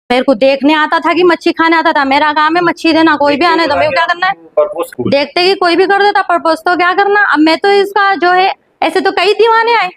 मेरे को देखने आता था कि मच्छी खाने आता था। मेरा काम है मच्छी देना, कोई भी आने तो मेरे को क्या करना है। देखते कि कोई भी कर देता प्रपोज तो क्या करना। अब मैं तो इसका जो है, ऐसे तो कई दीवाने आए,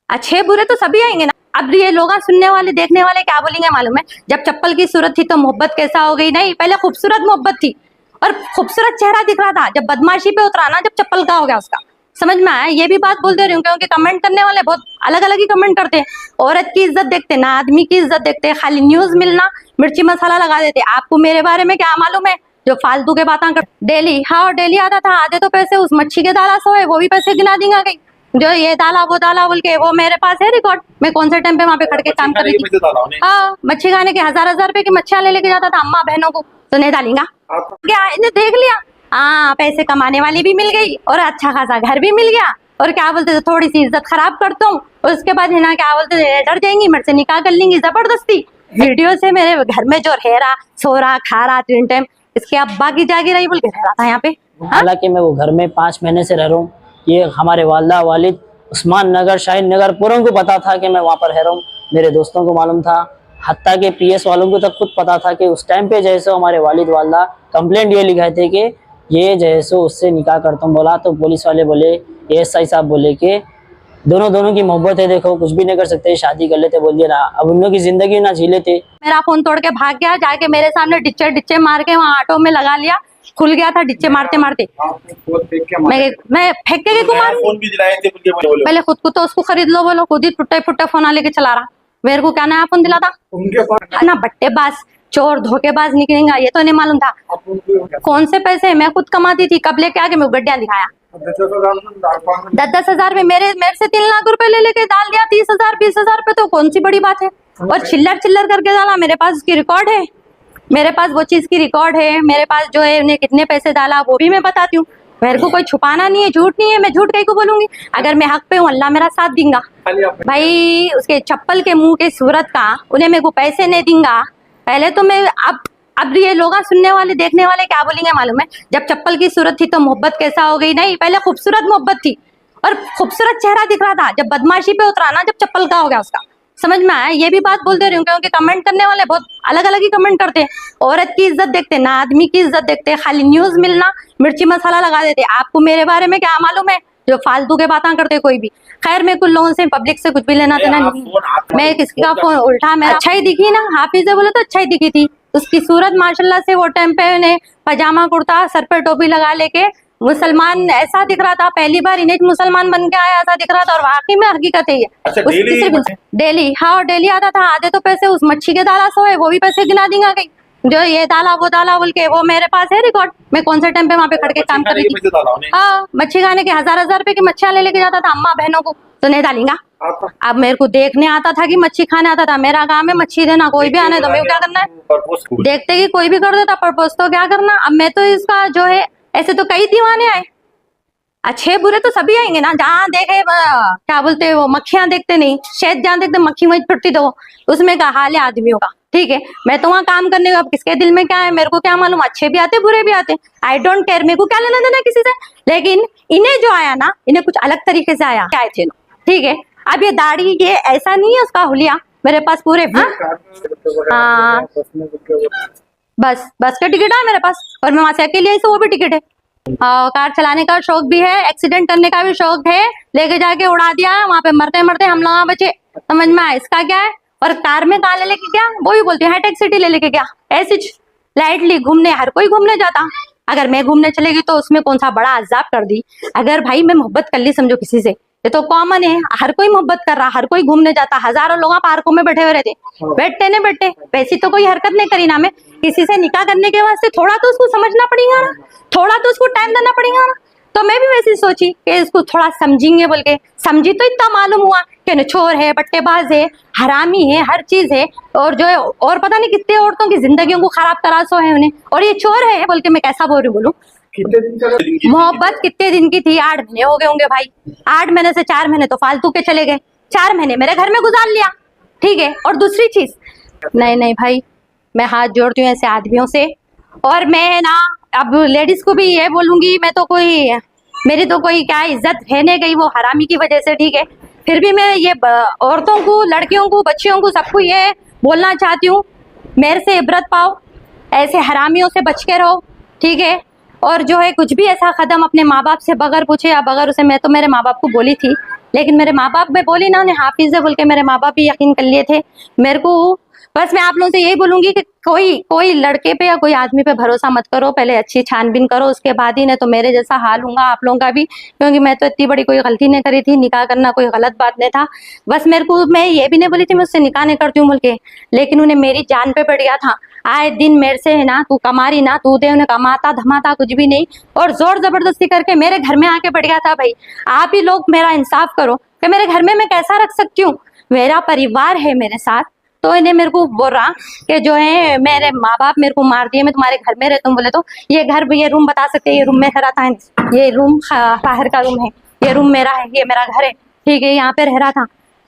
अच्छे बुरे तो सभी आएंगे ना। अब ये लोग सुनने वाले देखने वाले क्या बोलेंगे मालूम है, जब चप्पल की सूरत थी तो मोहब्बत कैसा हो गई। नहीं, पहले खूबसूरत मोहब्बत थी और खूबसूरत चेहरा दिख रहा था, जब बदमाशी पे उतरा ना, जब चप्पल का हो गया उसका। समझ में आया। ये भी बात बोल दे रही हूँ क्योंकि कमेंट करने वाले बहुत अलग अलग ही कमेंट करते हैं। औरत की इज्जत देखते ना, आदमी की इज्जत देखते, खाली न्यूज मिलना मिर्ची मसाला लगा देते। आपको मेरे बारे में क्या मालूम है जो फालतू के बातें कर। डेली, हाँ डेली आता था। आधे तो पैसे उस मच्छी के दाला सोए, वो भी पैसे गिना देंगे कहीं, जो ये दाला वो दाला बोल के, वो मेरे पास है रिकॉर्ड। मैं कौन से टाइम पे वहाँ पे खड़ के काम कर रही थी। हाँ, मच्छी खाने के हजार रुपए की मच्छियां ले लेके जाता था अम्मा बहनों को, तो नहीं डालेंगा क्या। इन्हें देख लिया, हाँ पैसे कमाने वाली भी मिल गई और अच्छा खासा घर भी मिल गया, और क्या बोलते थे थोड़ी सी इज्जत खराब करता हूँ, उसके बाद है ना क्या बोलते थे डर जाएंगी, मेरे से निकाह कर लेंगी जबरदस्ती। वीडियो से मेरे घर में जो रह रहा, सो रहा, खा रहा 3 टाइम, इसके अब्बा की जागी रही बोल के रह रहा था यहाँ पे। हालांकि मैं वो घर में 5 महीने से रह रहा हूँ। ये हमारे वालिदा वालिद उस्मान नगर, शाहीन नगर पूरों को पता था कि मैं वहाँ पर रह रहा हूँ। मेरे दोस्तों को मालूम था, हत्ता के पीएस वालों को तक खुद पता था कि उस टाइम पे जैसे हमारे वालिद वालदा कंप्लेंट ये लिखाए थे कि ये जैसे उससे निकाह करता हूँ बोला, तो पुलिस वाले बोले, एएसआई साहब बोले कि दोनों की मोहब्बत है, देखो कुछ भी नहीं कर सकते, शादी कर लेते बोल दिया ना। अब उन लोगों की जिंदगी ना जी लेते। मेरा फोन तोड़ के भाग गया, जाके मेरे सामने डिच्चे मार के वहाँ ऑटो में लगा लिया, खुल गया था डिच्चे मारते मारते। मैं फेंक के पहले खुद को तो उसको खरीद लो बोलो, खुद ही टूटे फुट्टे फोन लेके चला रहा। मेरे को क्या नया फोन दिला था ना, बट्टेबाज चोर धोखेबाज निकलेगा ये तो नहीं मालूम था। कौन से पैसे मैं खुद कमाती थी, कब लेके आके मैं गड्डियां दिखाया। 10-10 हजार में मेरे से 3 लाख रुपए ले लेके डाल दिया। 30,000 20,000 पे तो कौन सी बड़ी बात है। और चिल्लर करके डाला, मेरे पास उसकी रिकॉर्ड है, मेरे पास वो चीज की रिकॉर्ड है, मेरे पास जो है उन्हें कितने पैसे डाला वो भी मैं बताती हूँ। मेरे को कोई छुपाना नहीं है, झूठ नहीं है, मैं झूठ कहीं को बोलूंगी। अगर मैं हक पे हूँ अल्लाह मेरा साथ देगा भाई। उसके चप्पल के मुंह के सूरत का उन्हें मेरे को पैसे नहीं देंगा। पहले तो मैं अब ये लोग सुनने वाले देखने वाले क्या बोलेंगे मालूम है, जब चप्पल की सूरत थी तो मोहब्बत कैसा हो गई। नहीं, पहले खूबसूरत मोहब्बत थी और खूबसूरत चेहरा दिख रहा था, जब बदमाशी पे उतरा ना, जब चप्पल का हो गया उसका। समझ में आया। ये भी बात बोल दे रही हूँ क्योंकि कमेंट करने वाले बहुत अलग अलग ही कमेंट करते हैं। औरत की इज्जत देखते ना, आदमी की इज्जत देखते, खाली न्यूज मिलना मिर्ची मसाला लगा देते। आपको मेरे बारे में क्या मालूम है जो फालतू के बातें करते कोई भी। खैर मैं कुछ लोगों से पब्लिक से कुछ भी लेना देना नहीं। मैं किसी का फोन उल्टा, मैं अच्छा ही दिखी ना, हाफिज बोले तो अच्छा ही दिखी थी। उसकी सूरत माशाल्लाह से वो टाइम पे उन्हें पजामा कुर्ता सर पे टोपी लगा लेके मुसलमान ऐसा दिख रहा था। पहली बार इन्हें मुसलमान बन के आया ऐसा दिख रहा था, और वाकई में हकीकत है ये। डेली, हाँ डेली आता था। आधे तो पैसे उस मच्छी के दाला सोए, वो भी पैसे गिना देंगे कहीं, जो ये दाला वो दाला बोल के, वो मेरे पास है रिकॉर्ड। मैं कौन से टाइम पे वहाँ पे खड़ के काम कर रही थी। हाँ, मच्छी खाने के हजार रुपए की मच्छियां ले लेके जाता था अम्मा बहनों को, तो नहीं डालेंगा। अब मेरे को देखने आता था कि मच्छी खाने आता था। मेरा काम है मच्छी देना, कोई भी आने तो मेरे को क्या करना है। देखते कि कोई भी कर देता प्रपोज तो क्या करना। अब मैं तो इसका जो है, ऐसे तो कई दीवाने आए, अच्छे बुरे तो सभी आएंगे ना। जहाँ देखे क्या बोलते वो मक्खियां देखते नहीं, शहद जहाँ देखते मक्खी वहीं फिरती, तो उसमें का हाल है आदमियों का। ठीक है, मैं तो वहाँ काम करने को, अब किसके दिल में क्या है मेरे को क्या मालूम। अच्छे भी आते बुरे भी आते, आई डोंट केयर, मेरे को क्या लेना देना किसी से। लेकिन इन्हें जो आया ना, इन्हें कुछ अलग तरीके से आया आए थे। ठीक है, अब ये दाढ़ी ये ऐसा नहीं है उसका हुलिया, मेरे पास पूरे हाँ बस का टिकट है मेरे पास, और मैं वहां से अकेले आई, वो भी टिकट है। कार चलाने का शौक भी है, एक्सीडेंट करने का भी शौक है, लेके जाके उड़ा दिया वहां पे, मरते मरते हम लोग बचे। समझ में आया इसका क्या है। और कार में कहाँ ले लेके गया, वो भी बोलती है हाईटेक सिटी ले लेके गया, ऐसी लाइटली घूमने। हर कोई घूमने जाता, अगर मैं घूमने चलेगी तो उसमें कौन सा बड़ा अजाब कर दी। अगर भाई मैं मोहब्बत कर ली समझो किसी से, ये तो कॉमन है, हर कोई मोहब्बत कर रहा, हर कोई घूमने जाता। हजारों लोग पार्कों में बैठे हुए रहते, बैठते नहीं बैठते, वैसी तो कोई हरकत नहीं करी ना। मैं किसी से निकाह करने के वास्ते थोड़ा तो उसको समझना पड़ेगा ना, थोड़ा तो उसको टाइम देना पड़ेगा ना। तो मैं भी वैसे सोची कि इसको थोड़ा समझेंगे बोल के समझी, तो इतना मालूम हुआ कि चोर है, बट्टेबाज है, हरामी है, हर चीज है, और जो है और पता नहीं कितने औरतों की जिंदगियों को खराब करा सो है उन्हें, और ये चोर है बोल के मैं कैसा बोल रही बोलूं। मोहब्बत कितने दिन की थी, 8 महीने हो गए होंगे भाई। 8 महीने से 4 महीने तो फालतू के चले गए, 4 महीने मेरे घर में गुजार लिया। ठीक है, और दूसरी चीज, नहीं भाई मैं हाथ जोड़ती हूँ ऐसे आदमियों से। और मैं ना अब लेडीज को भी ये बोलूंगी, मैं तो कोई, मेरी तो कोई क्या इज्जत है नहीं गई वो हरामी की वजह से। ठीक है, फिर भी मैं ये औरतों को, लड़कियों को, बच्चियों को, सबको ये बोलना चाहती हूँ मेरे से इबरत पाओ, ऐसे हरामियों से बच के रहो, ठीक है। और जो है कुछ भी ऐसा कदम अपने माँ बाप से बगैर पूछे या बगैर उसे, मैं तो मेरे माँ बाप को बोली थी, लेकिन मेरे माँ बाप, मैं बोली ना उन्हें हाफिज है बोल के, मेरे माँ बाप भी यकीन कर लिए थे मेरे को। बस मैं आप लोगों से यही बोलूंगी कि कोई लड़के पे या कोई आदमी पे भरोसा मत करो, पहले अच्छी छानबीन करो, उसके बाद ही, नहीं तो मेरे जैसा हाल होगा आप लोगों का भी, क्योंकि मैं तो इतनी बड़ी कोई गलती नहीं करी थी, निकाह करना कोई गलत बात नहीं था। बस मेरे को, मैं ये भी नहीं बोली थी मैं उससे निकाह नहीं करती हूँ बोल के, लेकिन उन्हें मेरी जान पे पड़ गया था। आए दिन मेरे से है ना, तू कमा रही ना, तू दे, उन्हें कमाता धमाता कुछ भी नहीं, और जोर जबरदस्ती करके मेरे घर में आके पड़ गया था। भाई आप ही लोग मेरा इंसाफ करो कि मेरे घर में मैं कैसा रख सकती हूँ, मेरा परिवार है मेरे साथ। तो इन्हें मेरे को बोल रहा कि जो है मेरे माँ बाप मेरे को मार दिए, मैं तुम्हारे घर में रहता हूँ। बोले तो ये घर, ये रूम बता सकते हैं, ये रूम में रहा था, ये रूम बाहर का रूम है, ये रूम मेरा है, ये मेरा घर है, ठीक है, यहाँ पे रह रहा था।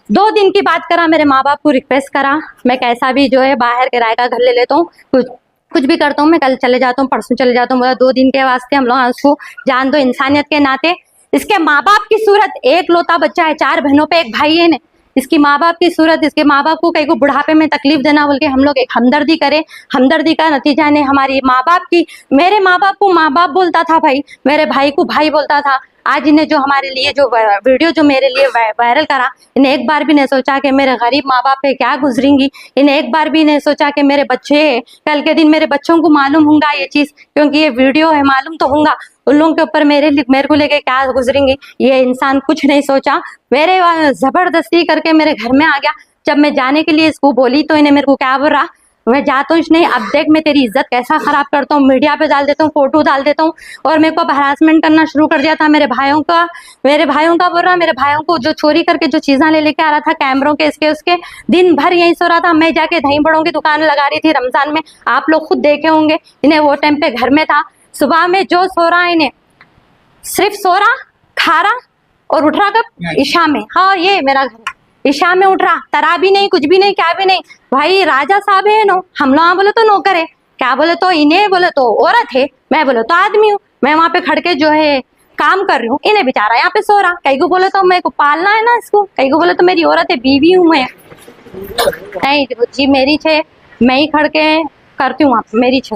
2 दिन की बात करा, मेरे माँ बाप को रिक्वेस्ट करा, मैं कैसा भी जो है बाहर किराए का घर ले लेता हूँ, कुछ भी करता हूँ, मैं कल चले जाता हूँ, परसों चले जाता हूँ। बोला 2 दिन के वास्ते हम लोग उसको जान दो, इंसानियत के नाते। इसके माँ बाप की सूरत, एक लौता बच्चा है, 4 बहनों पे एक भाई है ने, इसकी माँ बाप की सूरत, इसके माँ बाप को कहीं को बुढ़ापे में तकलीफ देना बोल के हम लोग एक हमदर्दी करे, हमदर्दी का नतीजा ने हमारी माँ बाप की, मेरे माँ बाप को माँ बाप बोलता था भाई, मेरे भाई को भाई बोलता था। आज इन्हें जो हमारे लिए जो वीडियो जो मेरे लिए वायरल करा, इन्हें एक बार भी नहीं सोचा कि मेरे गरीब माँ बाप पे क्या गुजरेंगी, इन्हें एक बार भी नहीं सोचा कि मेरे बच्चे, कल के दिन मेरे बच्चों को मालूम होगा ये चीज, क्योंकि ये वीडियो है, मालूम तो होगा उन लोगों के ऊपर मेरे को लेके क्या गुजरेंगे। ये इंसान कुछ नहीं सोचा, मेरे जबरदस्ती करके मेरे घर में आ गया। जब मैं जाने के लिए इसको बोली तो इन्हें मेरे को क्या बोल रहा, मैं जाता हूँ नहीं, अब देख मैं तेरी इज्जत कैसा खराब करता हूँ, मीडिया पे डाल देता हूँ, फोटो डाल देता हूँ। और मेरे को हरासमेंट करना शुरू कर दिया था मेरे भाइयों का बोल रहा, मेरे भाइयों को जो चोरी करके जो चीजें ले लेके आ रहा था, कैमरों के इसके उसके, दिन भर यहीं सो रहा था। मैं जाके दही बड़ों की दुकान लगा रही थी रमजान में, आप लोग खुद देखे होंगे, इन्हें वो टाइम पे घर में था। सुबह में जो सो रहा, इन्हें सिर्फ सो रहा, खा रहा और उठ रहा कब, ईशा में। हाँ ये मेरा घर, ईशा में उठ रहा, तरा भी नहीं, कुछ भी नहीं, क्या भी नहीं। भाई राजा साहब है नो, हम लोग बोले तो नौकर है, क्या बोले तो इन्हें बोले तो औरत है, मैं बोले तो आदमी हूँ। मैं वहां पे खड़ के जो है काम कर रही हूँ, इन्हें बेचारा यहाँ पे सो रहा। कई को बोले तो मेरे को पालना है ना इसको, कई को बोले तो मेरी औरत है, बीवी हूँ मैं। नहीं जी मेरी छे, मैं ही खड़ के करती हूँ, मेरी छे।